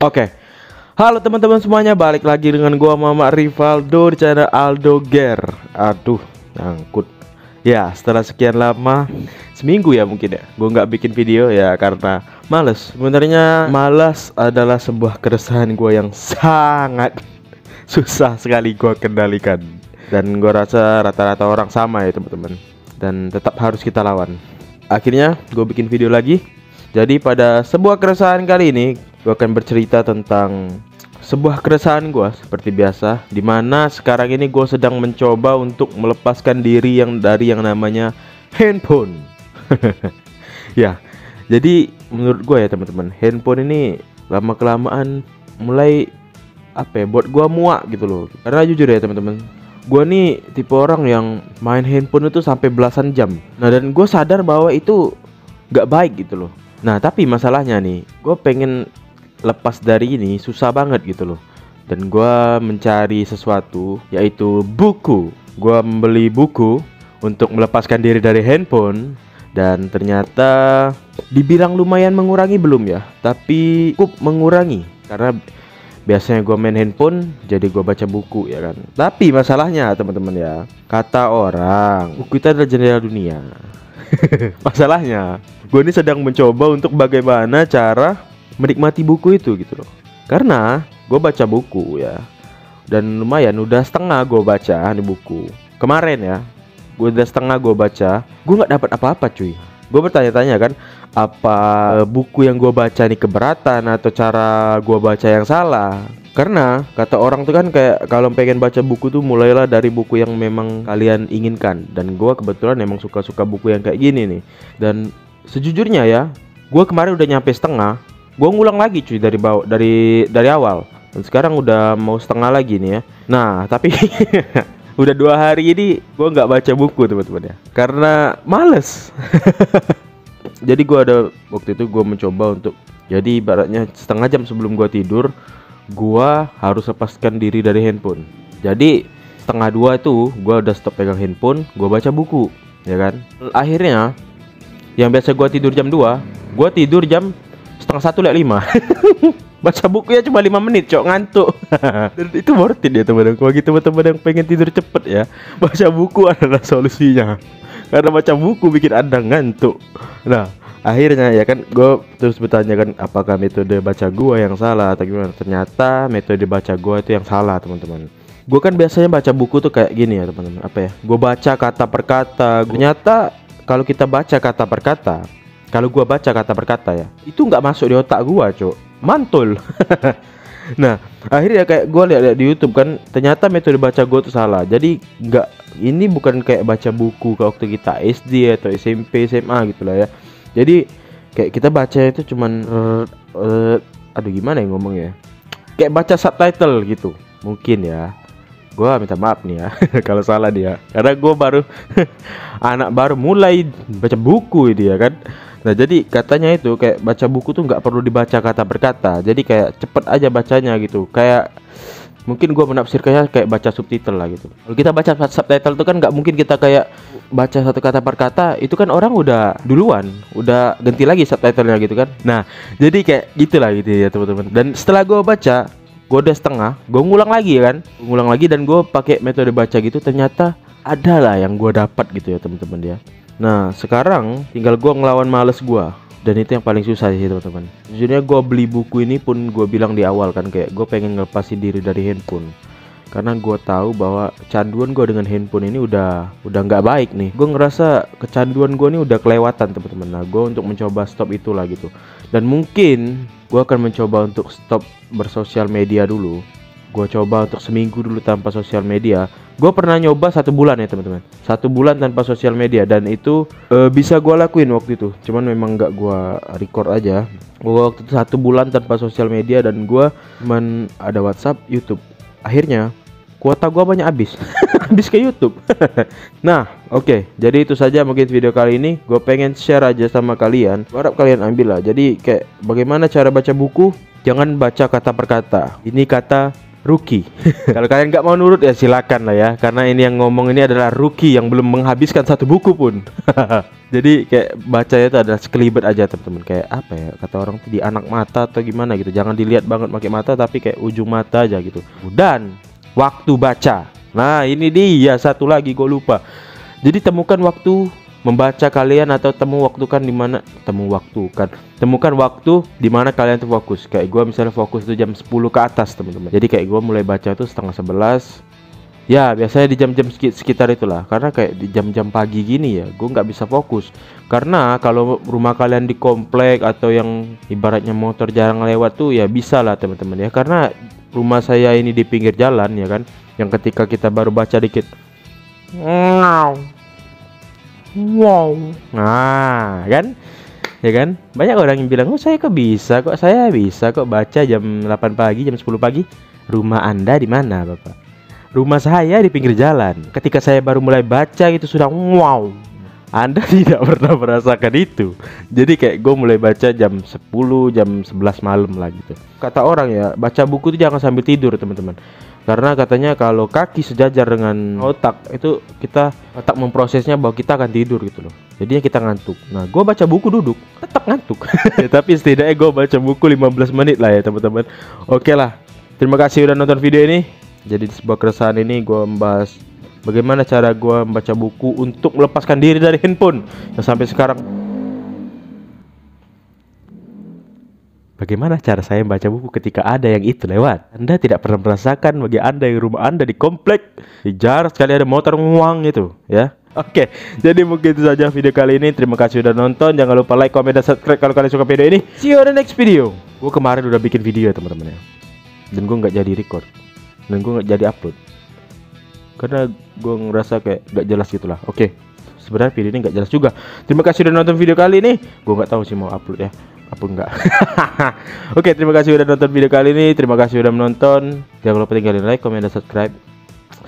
Oke. Halo teman-teman semuanya, balik lagi dengan gua Mama Rivaldo di channel Aldo Ger. Aduh, nyangkut. Ya, setelah sekian lama, seminggu ya mungkin ya, gua nggak bikin video ya karena males. Sebenarnya malas adalah sebuah keresahan gua yang sangat susah sekali gua kendalikan. Dan gua rasa rata-rata orang sama ya teman-teman. Dan tetap harus kita lawan. Akhirnya gue bikin video lagi. Jadi pada sebuah keresahan kali ini gue akan bercerita tentang sebuah keresahan gue seperti biasa, dimana sekarang ini gue sedang mencoba untuk melepaskan diri dari yang namanya handphone. Ya, jadi menurut gue ya teman-teman, handphone ini lama-kelamaan mulai buat gue muak gitu loh. Karena jujur ya teman-teman, gue nih tipe orang yang main handphone itu sampai belasan jam. Nah, dan gue sadar bahwa itu gak baik gitu loh. Nah, tapi masalahnya nih, gue pengen lepas dari ini susah banget gitu loh. Dan gue mencari sesuatu, yaitu buku. Gue membeli buku untuk melepaskan diri dari handphone. Dan ternyata dibilang lumayan mengurangi belum ya, tapi cukup mengurangi. Karena biasanya gue main handphone, jadi gue baca buku ya kan. Tapi masalahnya teman-teman ya, kata orang, buku itu adalah jendela dunia. Masalahnya, gue ini sedang mencoba untuk bagaimana cara menikmati buku itu gitu loh. Karena gue baca buku ya, dan lumayan udah setengah gue baca nih buku. Kemarin ya, gue udah setengah gue baca, gue nggak dapat apa-apa cuy. Gue bertanya-tanya kan, apa buku yang gue baca nih keberatan atau cara gue baca yang salah? Karena kata orang tuh kan kayak kalau pengen baca buku tuh mulailah dari buku yang memang kalian inginkan. Dan gue kebetulan emang suka-suka buku yang kayak gini nih. Dan sejujurnya ya, gue kemarin udah nyampe setengah, gue ngulang lagi cuy dari awal. Dan sekarang udah mau setengah lagi nih ya. Nah tapi udah 2 hari ini gue nggak baca buku teman-teman ya, karena males. Jadi gue ada waktu itu gue mencoba untuk, jadi ibaratnya setengah jam sebelum gue tidur, gue harus lepaskan diri dari handphone. Jadi setengah 2 itu gue udah stop pegang handphone, gue baca buku ya kan. Akhirnya yang biasa gue tidur jam 2, gue tidur jam setengah 1:05. Baca buku ya cuma 5 menit cok, ngantuk. Dan itu worth it ya teman-teman. Bagi teman-teman yang pengen tidur cepet ya, baca buku adalah solusinya. Karena baca buku bikin anda ngantuk. Nah akhirnya ya kan, gue terus bertanya kan, apakah metode baca gue yang salah atau gimana. Ternyata metode baca gue itu yang salah teman-teman. Gue kan biasanya baca buku tuh kayak gini ya teman-teman. Gue baca kata per kata. Ternyata kalau kita baca kata per kata, kalau gue baca kata per kata ya, itu nggak masuk di otak gue cok, mantul. Nah akhirnya kayak gue lihat di YouTube kan, ternyata metode baca gue tuh salah. Jadi ini bukan kayak baca buku kalau waktu kita SD atau SMP SMA gitu lah ya. Jadi kayak kita baca itu cuman aduh gimana ya ngomongnya, kayak baca subtitle gitu mungkin ya. Gua minta maaf nih ya kalau salah dia, karena gue baru anak baru mulai baca buku ini ya kan. Nah jadi katanya itu kayak baca buku tuh nggak perlu dibaca kata per kata, jadi kayak cepet aja bacanya gitu. Kayak mungkin gue menafsirkannya kayak baca subtitle lah gitu. Kalau kita baca subtitle itu kan nggak mungkin kita kayak baca satu kata per kata, itu kan orang udah duluan udah ganti lagi subtitlenya gitu kan. Nah jadi kayak gitulah gitu ya teman-teman. Dan setelah gue baca, gue udah setengah, gue ngulang lagi ya kan, ngulang lagi, dan gue pakai metode baca gitu. Ternyata ada lah yang gue dapat gitu ya teman-teman ya. Nah sekarang tinggal gue ngelawan males gue, dan itu yang paling susah sih teman-teman. Jujurnya gue beli buku ini pun gue bilang di awal kan, kayak gue pengen ngelepasin diri dari handphone. Karena gue tahu bahwa kecanduan gue dengan handphone ini udah nggak baik nih. Gue ngerasa kecanduan gue ini udah kelewatan teman-teman. Nah gue untuk mencoba stop itulah gitu. Dan mungkin gue akan mencoba untuk stop bersosial media dulu. Gue coba untuk seminggu dulu tanpa sosial media. Gue pernah nyoba 1 bulan ya teman-teman, 1 bulan tanpa sosial media, dan itu bisa gue lakuin waktu itu. Cuman memang nggak gue record aja. Gue waktu itu 1 bulan tanpa sosial media, dan gue cuman ada WhatsApp, YouTube. Akhirnya kuota gue banyak habis. Habis ke YouTube. Nah oke, jadi itu saja mungkin video kali ini. Gue pengen share aja sama kalian, gue harap kalian ambil lah. Jadi kayak bagaimana cara baca buku, jangan baca kata per kata. Ini kata rookie. Kalau kalian nggak mau nurut ya silakan lah ya, karena ini yang ngomong ini adalah rookie yang belum menghabiskan satu buku pun. Jadi kayak bacanya itu adalah sekelibet aja teman-teman, kayak apa ya kata orang tuh, di anak mata atau gimana gitu. Jangan dilihat banget pakai mata, tapi kayak ujung mata aja gitu. Dan waktu baca, nah ini dia satu lagi gue lupa. Jadi temukan waktu membaca kalian, atau temukan waktu di mana kalian tuh fokus. Kayak gue misalnya fokus tuh jam 10 ke atas teman-teman. Jadi kayak gue mulai baca tuh setengah 11. Ya biasanya di jam-jam sekitar itulah. Karena kayak di jam-jam pagi gini ya gue nggak bisa fokus. Karena kalau rumah kalian di komplek atau yang ibaratnya motor jarang lewat tuh ya bisa lah teman-teman ya. Karena rumah saya ini di pinggir jalan ya kan, yang ketika kita baru baca dikit, wow, nah kan, ya kan, banyak orang yang bilang, oh saya bisa kok baca jam 8 pagi, jam 10 pagi. Rumah Anda di mana Bapak? Rumah saya di pinggir jalan. Ketika saya baru mulai baca itu sudah wow. Anda tidak pernah merasakan itu. Jadi kayak gue mulai baca jam 10, jam 11 malam lah gitu. Kata orang ya, baca buku itu jangan sambil tidur teman-teman. Karena katanya kalau kaki sejajar dengan otak, itu otak memprosesnya bahwa kita akan tidur gitu loh. Jadinya kita ngantuk. Nah gue baca buku duduk, tetap ngantuk. Ya, tapi setidaknya gue baca buku 15 menit lah ya teman-teman. Oke lah, terima kasih udah nonton video ini. Jadi sebuah keresahan ini gue membahas bagaimana cara gue membaca buku untuk melepaskan diri dari handphone yang sampai sekarang. Bagaimana cara saya membaca buku ketika ada yang itu lewat? Anda tidak pernah merasakan bagi Anda yang rumah Anda di komplek, jarang sekali ada motor nguang itu ya. Oke, jadi mungkin itu saja video kali ini. Terima kasih udah nonton. Jangan lupa like, comment, dan subscribe kalau kalian suka video ini. See you on the next video. Gue kemarin udah bikin video ya teman-teman ya, dan gue nggak jadi record, dan gue nggak jadi upload karena gue ngerasa kayak nggak jelas gitulah. Oke, sebenarnya video ini nggak jelas juga. Terima kasih udah nonton video kali ini. Gue nggak tahu sih mau upload ya apa enggak. Oke, terima kasih udah nonton video kali ini. Terima kasih udah menonton. Jangan lupa tinggalin like, comment, dan subscribe.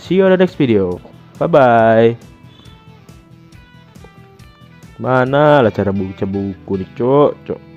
See you on the next video. Bye bye. Mana lah cara baca buku nih, cok.